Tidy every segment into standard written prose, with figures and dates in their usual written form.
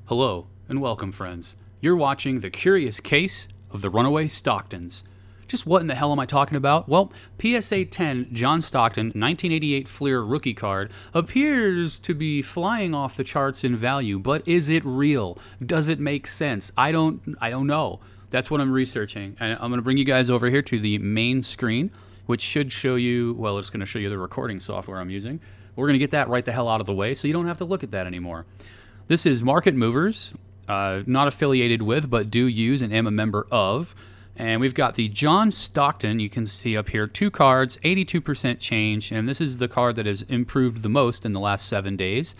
Hello, and welcome, friends. You're watching The Curious Case of the Runaway Stocktons. Just what in the hell am I talking about? Well, PSA 10 John Stockton 1988 Fleer rookie card appears to be flying off the charts in value, but is it real? Does it make sense? I don't know. That's what I'm researching. And I'm going to bring you guys over here to the main screen, which should show you, well, it's going to show you the recording software I'm using. We're going to get that right the hell out of the way so you don't have to look at that anymore. This is Market Movers, not affiliated with, but do use and am a member of. And we've got the John Stockton, you can see up here, 2 cards, 82% change, and this is the card that has improved the most in the last 7 days,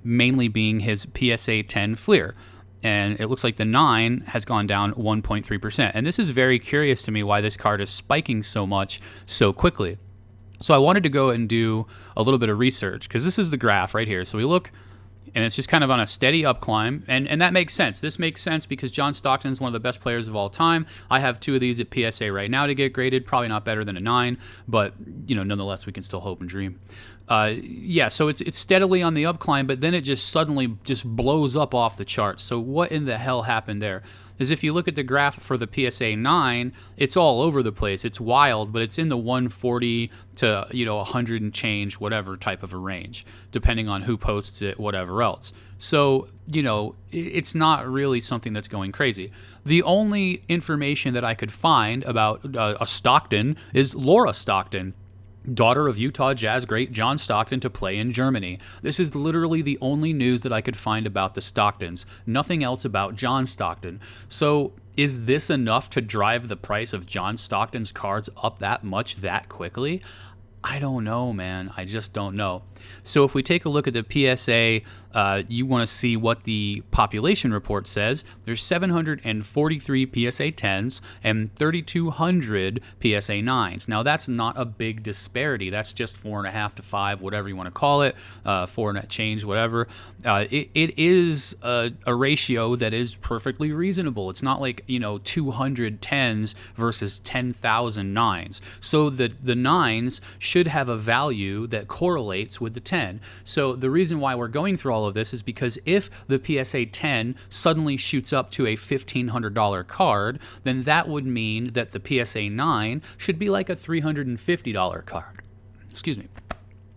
mainly being his PSA 10 Fleer. And it looks like the 9 has gone down 1.3%. And this is very curious to me why this card is spiking so much so quickly. So I wanted to go and do a little bit of research, because this is the graph right here. So we look, and it's just kind of on a steady up climb, and that makes sense. This makes sense because John Stockton is one of the best players of all time. I have 2 of these at PSA right now to get graded, probably not better than a 9, but nonetheless we can still hope and dream. So it's steadily on the up climb, but then it just suddenly just blows up off the charts. So what in the hell happened there? Is if you look at the graph for the PSA 9, it's all over the place. It's wild, but it's in the 140 to 100 and change, whatever type of a range, depending on who posts it, whatever else. So, it's not really something that's going crazy. The only information that I could find about a Stockton is Laura Stockton, daughter of Utah Jazz great John Stockton, to play in Germany. This is literally the only news that I could find about the Stocktons. Nothing else about John Stockton. So is this enough to drive the price of John Stockton's cards up that much that quickly? I don't know, man. I just don't know. So if we take a look at the PSA, you want to see what the population report says. There's 743 PSA 10s and 3,200 PSA 9s. Now, that's not a big disparity. That's just 4.5 to 5, whatever you want to call it, 4 and change, whatever. It is a ratio that is perfectly reasonable. It's not like, 200 10s versus 10,000 9s. So the 9s should have a value that correlates with the 10. So the reason why we're going through all of this is because if the PSA 10 suddenly shoots up to a $1,500 card, then that would mean that the PSA 9 should be like a $350 card. Excuse me.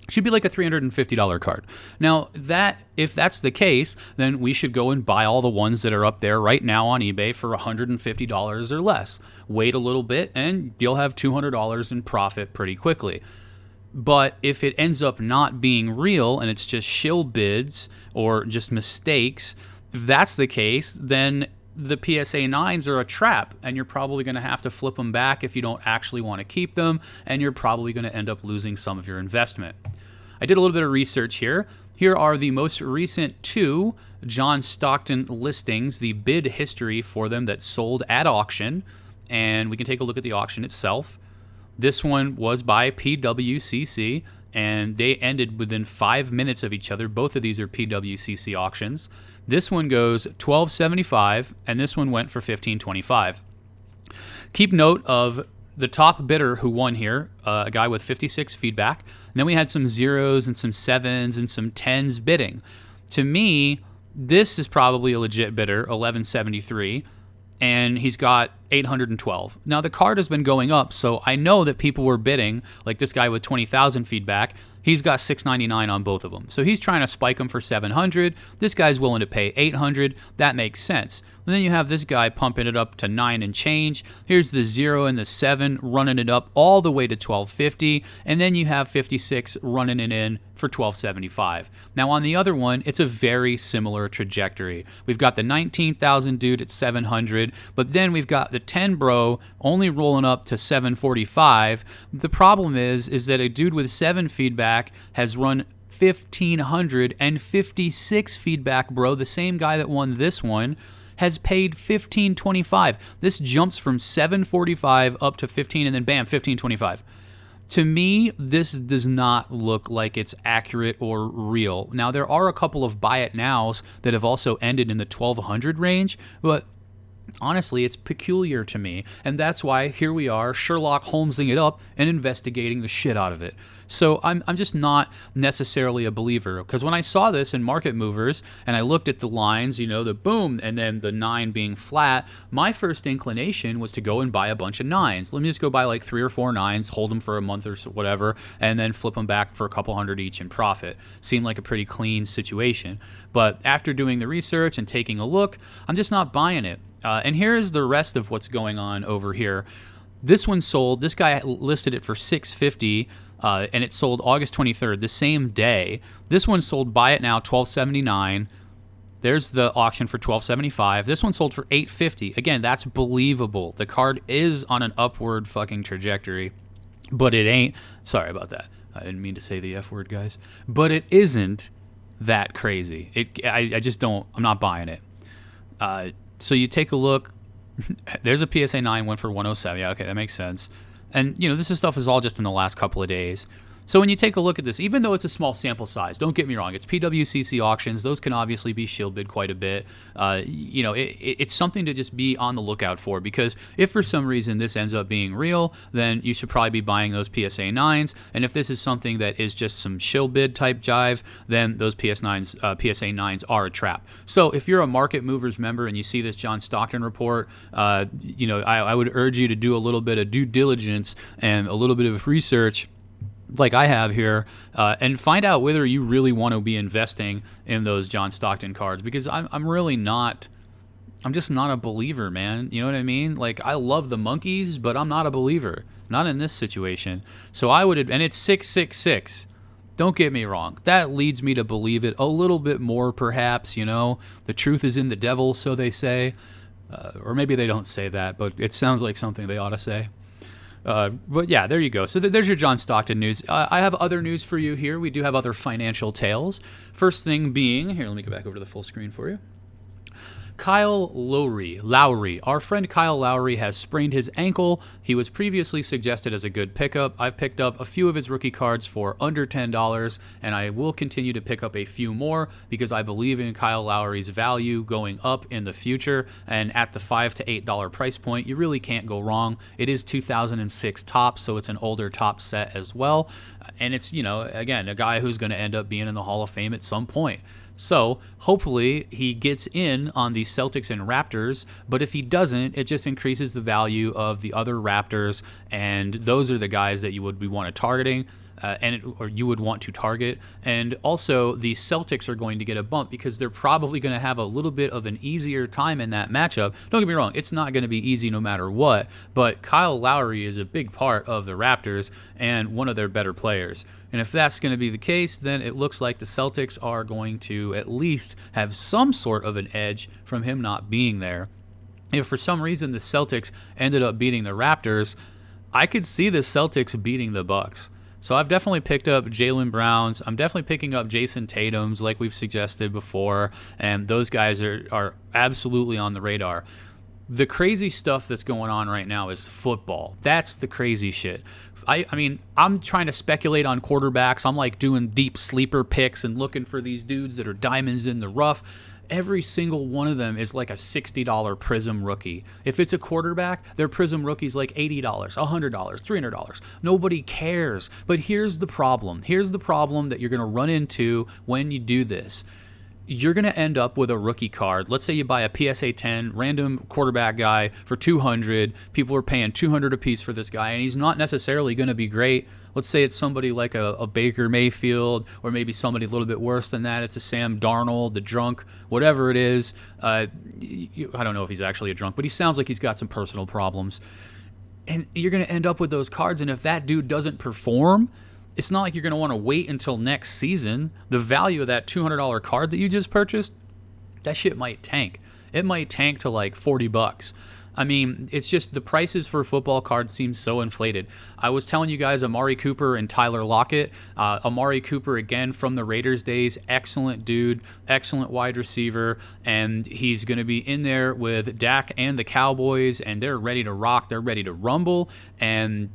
Should be like a $350 card. Now, if that's the case, then we should go and buy all the ones that are up there right now on eBay for $150 or less. Wait a little bit, and you'll have $200 in profit pretty quickly. But if it ends up not being real and it's just shill bids or just mistakes, if that's the case, then the PSA 9s are a trap, and you're probably going to have to flip them back if you don't actually want to keep them, and you're probably going to end up losing some of your investment. I did a little bit of research here. Here are the most recent 2 John Stockton listings, the bid history for them that sold at auction, and we can take a look at the auction itself. This one was by PWCC, and they ended within 5 minutes of each other. Both of these are PWCC auctions. This one goes $1,275, and this one went for $1,525. Keep note of the top bidder who won here, a guy with 56 feedback. And then we had some 0s and some 7s and some 10s bidding. To me, this is probably a legit bidder, 1173. And he's got 812. Now, the card has been going up, so I know that people were bidding, like this guy with 20,000 feedback. He's got $699 on both of them. So he's trying to spike them for $700. This guy's willing to pay $800. That makes sense. And then you have this guy pumping it up to 9 and change. Here's the 0 and the 7 running it up all the way to $1,250. And then you have 56 running it in for $1,275. Now on the other one, it's a very similar trajectory. We've got the 19,000 dude at $700, but then we've got the 10 bro only rolling up to $745. The problem is that a dude with 7 feedback has run 1,556 feedback, bro. The same guy that won this one has paid $1,525. This jumps from $745 up to 15, and then bam, $1,525. To me, this does not look like it's accurate or real. Now, there are a couple of buy it nows that have also ended in the 1,200 range, but honestly, it's peculiar to me, and that's why here we are, Sherlock Holmesing it up and investigating the shit out of it. So I'm just not necessarily a believer, because when I saw this in Market Movers and I looked at the lines, the boom and then the 9 being flat, my first inclination was to go and buy a bunch of 9s. Let me just go buy like 3 or 4 9s, hold them for a month or so, whatever, and then flip them back for a couple hundred each in profit. Seemed like a pretty clean situation. But after doing the research and taking a look, I'm just not buying it. And here's the rest of what's going on over here. This one sold. This guy listed it for $650, and it sold August 23rd, the same day. This one sold, buy it now, $12.79. There's the auction for $12.75. This one sold for $850. Again, that's believable. The card is on an upward fucking trajectory, but it ain't. Sorry about that. I didn't mean to say the F word, guys. But it isn't that crazy. I just don't. I'm not buying it. So you take a look. There's a PSA 9 went for 107. Yeah, okay, that makes sense. And, this stuff is all just in the last couple of days. So when you take a look at this, even though it's a small sample size, don't get me wrong, it's PWCC auctions. Those can obviously be shield bid quite a bit. It's something to just be on the lookout for, because if for some reason this ends up being real, then you should probably be buying those PSA 9s. And if this is something that is just some shield bid type jive, then those PSA 9s are a trap. So if you're a Market Movers member and you see this John Stockton report, I would urge you to do a little bit of due diligence and a little bit of research like I have here, and find out whether you really want to be investing in those John Stockton cards, because I'm just not a believer, man. You know what I mean? Like, I love the monkeys, but I'm not a believer. Not in this situation. So I would, and it's 666. Don't get me wrong. That leads me to believe it a little bit more, perhaps, The truth is in the devil, so they say. Or maybe they don't say that, but it sounds like something they ought to say. But yeah, there you go. So there's your John Stockton news. I have other news for you here. We do have other financial tales. First thing being, here, let me go back over to the full screen for you. Kyle Lowry. Our friend Kyle Lowry has sprained his ankle. He was previously suggested as a good pickup. I've picked up a few of his rookie cards for under $10, and I will continue to pick up a few more because I believe in Kyle Lowry's value going up in the future. And at the $5 to $8 price point, you really can't go wrong. It is 2006 Topps, so it's an older Topps set as well. And it's, again, a guy who's going to end up being in the Hall of Fame at some point. So hopefully he gets in on the Celtics and Raptors, but if he doesn't, it just increases the value of the other Raptors, and those are the guys that you would be targeting. Or you would want to target. And also the Celtics are going to get a bump because they're probably going to have a little bit of an easier time in that matchup. Don't get me wrong, it's not going to be easy no matter what, but Kyle Lowry is a big part of the Raptors and one of their better players. And if that's going to be the case, then it looks like the Celtics are going to at least have some sort of an edge from him not being there. If for some reason the Celtics ended up beating the Raptors, I could see the Celtics beating the Bucks. So I've definitely picked up Jaylen Browns. I'm definitely picking up Jason Tatum's like we've suggested before, and those guys are absolutely on the radar. The crazy stuff that's going on right now is football. That's the crazy shit. I mean, I'm trying to speculate on quarterbacks. I'm like doing deep sleeper picks and looking for these dudes that are diamonds in the rough. Every single one of them is like a $60 Prism rookie. If it's a quarterback, their Prism rookie's like $80, $100, $300. Nobody cares. But here's the problem. Here's the problem that you're going to run into when you do this. You're going to end up with a rookie card. Let's say you buy a PSA 10 random quarterback guy for $200. People are paying $200 a piece for this guy, and he's not necessarily going to be great. Let's say it's somebody like a Baker Mayfield, or maybe somebody a little bit worse than that. It's a Sam Darnold, the drunk, whatever it is. I don't know if he's actually a drunk, but he sounds like he's got some personal problems. And you're going to end up with those cards, and if that dude doesn't perform, it's not like you're going to want to wait until next season. The value of that $200 card that you just purchased, that shit might tank. It might tank to like $40. I mean, it's just the prices for football cards seem so inflated. I was telling you guys Amari Cooper and Tyler Lockett. Amari Cooper, again, from the Raiders days, excellent dude, excellent wide receiver, and he's going to be in there with Dak and the Cowboys, and they're ready to rock. They're ready to rumble, and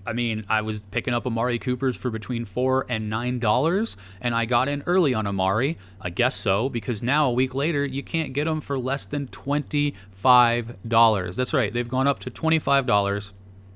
I mean, I was picking up Amari Coopers for between $4 and $9, and I got in early on Amari. I guess so, because now a week later, you can't get them for less than $25. That's right, they've gone up to $25.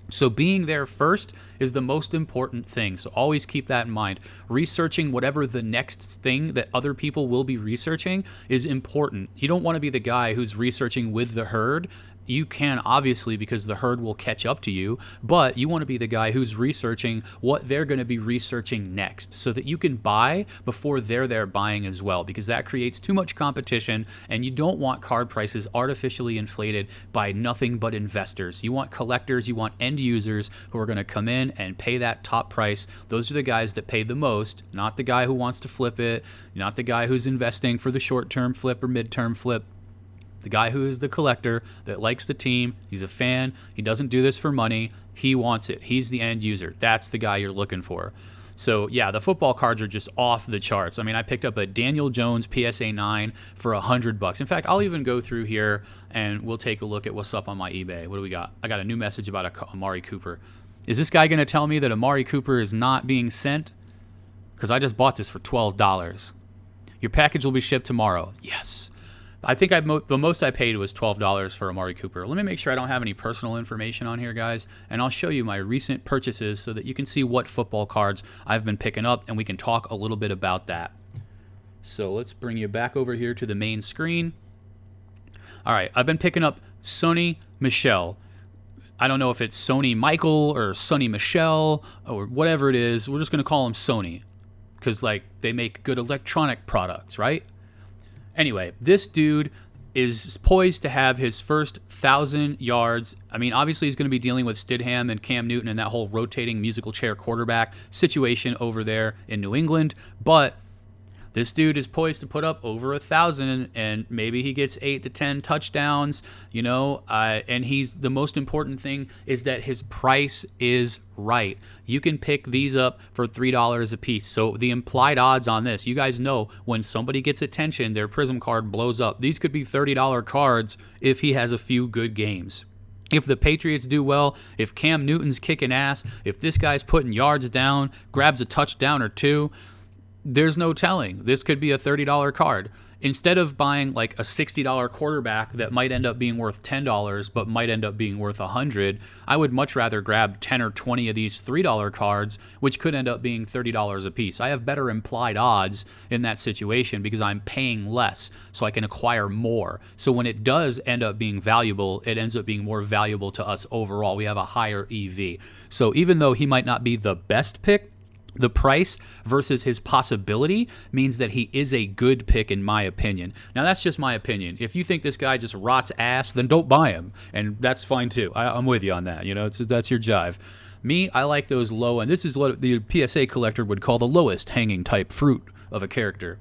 So being there first is the most important thing. So always keep that in mind. Researching whatever the next thing that other people will be researching is important. You don't want to be the guy who's researching with the herd. You can, obviously, because the herd will catch up to you, but you want to be the guy who's researching what they're going to be researching next so that you can buy before they're there buying as well, because that creates too much competition, and you don't want card prices artificially inflated by nothing but investors. You want collectors, you want end users who are going to come in and pay that top price. Those are the guys that pay the most, not the guy who wants to flip it, not the guy who's investing for the short-term flip or mid-term flip. The guy who is the collector that likes the team, he's a fan, he doesn't do this for money, he wants it, he's the end user. That's the guy you're looking for. So yeah, the football cards are just off the charts. I mean, I picked up a Daniel Jones PSA 9 for $100. In fact, I'll even go through here and we'll take a look at what's up on my eBay. What do we got? I got a new message about Amari Cooper. Is this guy going to tell me that Amari Cooper is not being sent? Because I just bought this for $12. Your package will be shipped tomorrow. Yes. I think the most I paid was $12 for Amari Cooper. Let me make sure I don't have any personal information on here, guys, and I'll show you my recent purchases so that you can see what football cards I've been picking up, and we can talk a little bit about that. So let's bring you back over here to the main screen. All right, I've been picking up Sonny Michel. I don't know if it's Sony Michael or Sonny Michel or whatever it is. We're just going to call him Sony because, like, they make good electronic products, right? Anyway, this dude is poised to have his first 1,000 yards. I mean, obviously he's going to be dealing with Stidham and Cam Newton and that whole rotating musical chair quarterback situation over there in New England, but this dude is poised to put up over 1,000, and maybe he gets 8 to 10 touchdowns, you know, and the most important thing is that his price is right. You can pick these up for $3 a piece. So the implied odds on this, you guys know when somebody gets attention, their Prism card blows up. These could be $30 cards if he has a few good games. If the Patriots do well, if Cam Newton's kicking ass, if this guy's putting yards down, grabs a touchdown or two, there's no telling. This could be a $30 card. Instead of buying like a $60 quarterback that might end up being worth $10 but might end up being worth $100, I would much rather grab 10 or 20 of these $3 cards, which could end up being $30 a piece. I have better implied odds in that situation because I'm paying less, so I can acquire more. So when it does end up being valuable, it ends up being more valuable to us overall. We have a higher EV. So even though he might not be the best pick, the price versus his possibility means that he is a good pick in my opinion. Now, that's just my opinion. If you think this guy just rots ass, then don't buy him, and that's fine too. I'm with you on that. You know, that's your jive. Me, I like those low, and this is what the PSA collector would call the lowest hanging type fruit of a character.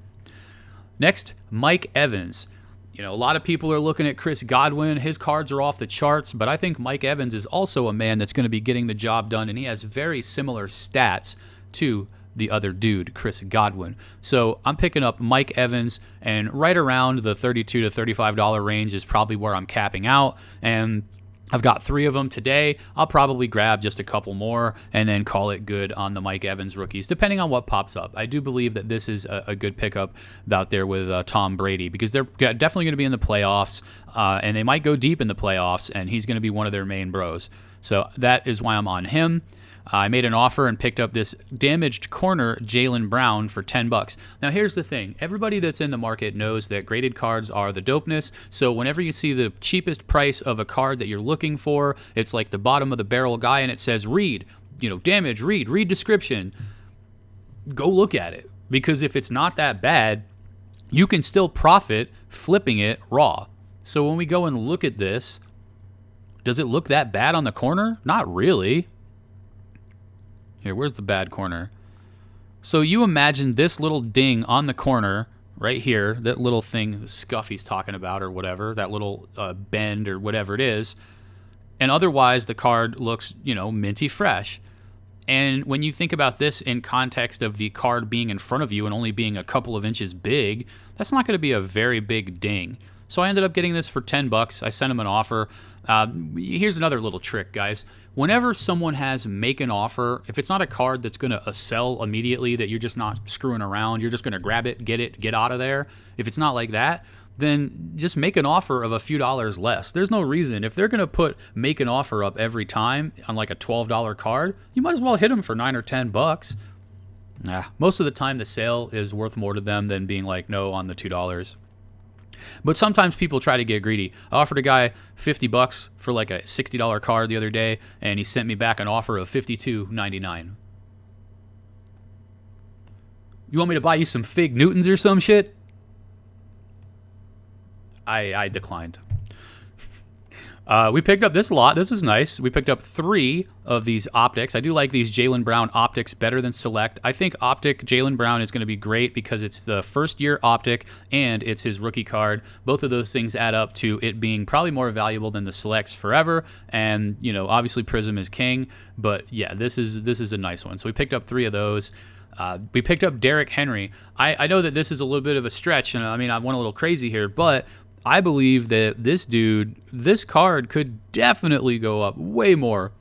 Next, Mike Evans. You know, a lot of people are looking at Chris Godwin. His cards are off the charts, but I think Mike Evans is also a man that's going to be getting the job done, and he has very similar stats to the other dude, Chris Godwin. So I'm picking up Mike Evans, and right around the $32 to $35 range is probably where I'm capping out, and I've got 3 of them today. I'll probably grab just a couple more and then call it good on the Mike Evans rookies, depending on what pops up. I do believe that this is a good pickup out there with Tom Brady, because they're definitely going to be in the playoffs, and they might go deep in the playoffs, and he's going to be one of their main bros. So that is why I'm on him. I made an offer and picked up this damaged corner Jaylen Brown for $10. Now, here's the thing. Everybody that's in the market knows that graded cards are the dopeness. So whenever you see the cheapest price of a card that you're looking for, it's like the bottom of the barrel guy, and it says read, damage, read description. Go look at it. Because if it's not that bad, you can still profit flipping it raw. So when we go and look at this, does it look that bad on the corner? Not really. Here, where's the bad corner? So you imagine this little ding on the corner right here, that little thing Scuffy's talking about or whatever, that little bend or whatever it is, and otherwise the card looks, minty fresh. And when you think about this in context of the card being in front of you and only being a couple of inches big, that's not going to be a very big ding. So I ended up getting this for $10. I sent him an offer. Here's another little trick, guys. Whenever someone has make an offer, if it's not a card that's going to sell immediately, that you're just not screwing around, you're just going to grab it, get out of there. If it's not like that, then just make an offer of a few dollars less. There's no reason. If they're going to make an offer up every time on like a $12 card, you might as well hit them for $9 or $10. Most of the time the sale is worth more to them than being like no on the $2. But sometimes people try to get greedy. I offered a guy $50 for like a $60 card the other day, and he sent me back an offer of $52.99. You want me to buy you some fig Newtons or some shit? I declined. We picked up this lot. This is nice. We picked up 3 of these optics. I do like these Jaylen Brown optics better than Select. I think optic Jaylen Brown is going to be great because it's the first year optic and it's his rookie card. Both of those things add up to it being probably more valuable than the Selects forever. And, you know, obviously Prism is king. But yeah, this is a nice one. So we picked up 3 of those. We picked up Derrick Henry. I know that this is a little bit of a stretch, and I mean, I went a little crazy here, but I believe that this card could definitely go up way more.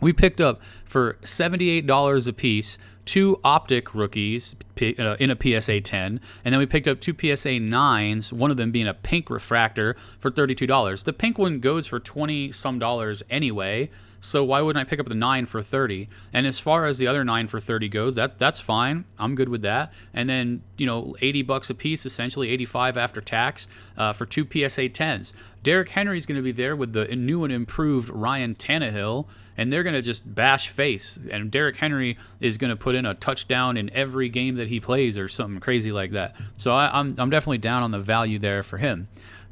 We picked up for $78 a piece 2 optic rookies in a PSA 10, and then we picked up 2 PSA 9s, one of them being a pink refractor for $32. The pink one goes for $20-some anyway, so why wouldn't I pick up the 9 for $30? And as far as the other 9 for $30 goes, that's fine. I'm good with that. And then, you know, $80 a piece, essentially $85 after tax for 2 PSA 10s. Derrick Henry's going to be there with the new and improved Ryan Tannehill, and they're going to just bash face. And Derrick Henry is going to put in a touchdown in every game that he plays or something crazy like that. So I'm definitely down on the value there for him.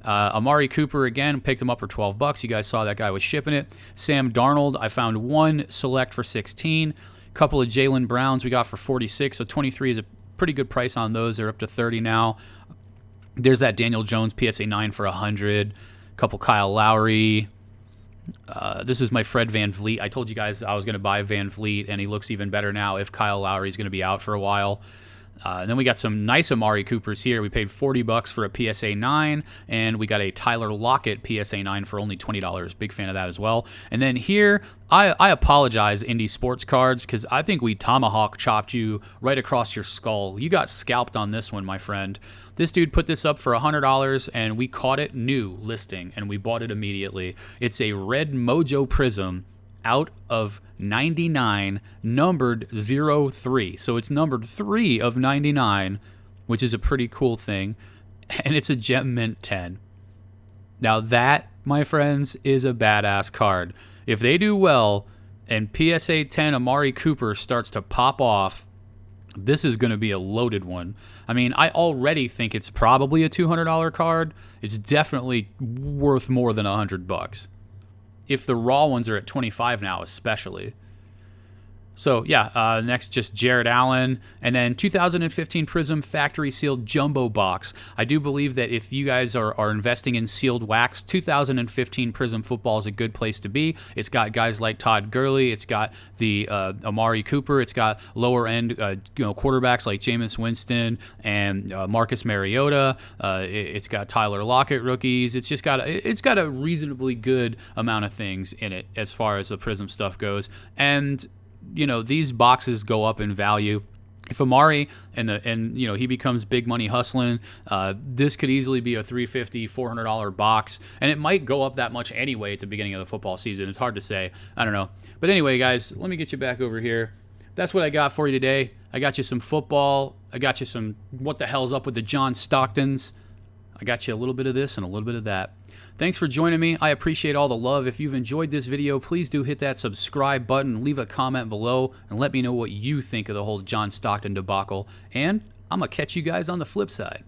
Amari Cooper, again, picked him up for $12. You guys saw that guy was shipping it. Sam Darnold, I found 1 Select for $16. A couple of Jaylen Browns we got for $46. So $23 is a pretty good price on those. They're up to $30 now. There's that Daniel Jones PSA 9 for $100. A couple Kyle Lowry. This is my Fred Van Vliet. I told you guys I was going to buy Van Vliet, and he looks even better now if Kyle Lowry is going to be out for a while. And then we got some nice Amari Coopers here. We paid $40 for a PSA 9, and we got a Tyler Lockett PSA 9 for only $20. Big fan of that as well. And then here, I apologize, Indie Sports Cards, because I think we tomahawk chopped you right across your skull. You got scalped on this one, my friend. This dude put this up for $100, and we caught it new listing, and we bought it immediately. It's a red Mojo Prism out of 99, numbered 03. So it's numbered 3 of 99, which is a pretty cool thing. And it's a Gem Mint 10. Now that, my friends, is a badass card. If they do well and PSA 10 Amari Cooper starts to pop off, this is going to be a loaded one. I mean, I already think it's probably a $200 card. It's definitely worth more than $100. If the raw ones are at 25 now, especially. So, yeah, next just Jared Allen. And then 2015 Prism Factory Sealed Jumbo Box. I do believe that if you guys are investing in sealed wax, 2015 Prism football is a good place to be. It's got guys like Todd Gurley. It's got the Amari Cooper. It's got lower-end quarterbacks like Jameis Winston and Marcus Mariota. It's got Tyler Lockett rookies. It's got a reasonably good amount of things in it as far as the Prism stuff goes. And you know, these boxes go up in value. If Amari and he becomes big money hustling, this could easily be a $350, $400 box, and it might go up that much anyway at the beginning of the football season. It's hard to say. I don't know. But anyway, guys, let me get you back over here. That's what I got for you today. I got you some football. I got you some what the hell's up with the John Stocktons. I got you a little bit of this and a little bit of that. Thanks for joining me. I appreciate all the love. If you've enjoyed this video, please do hit that subscribe button, leave a comment below, and let me know what you think of the whole John Stockton debacle. And I'm going to catch you guys on the flip side.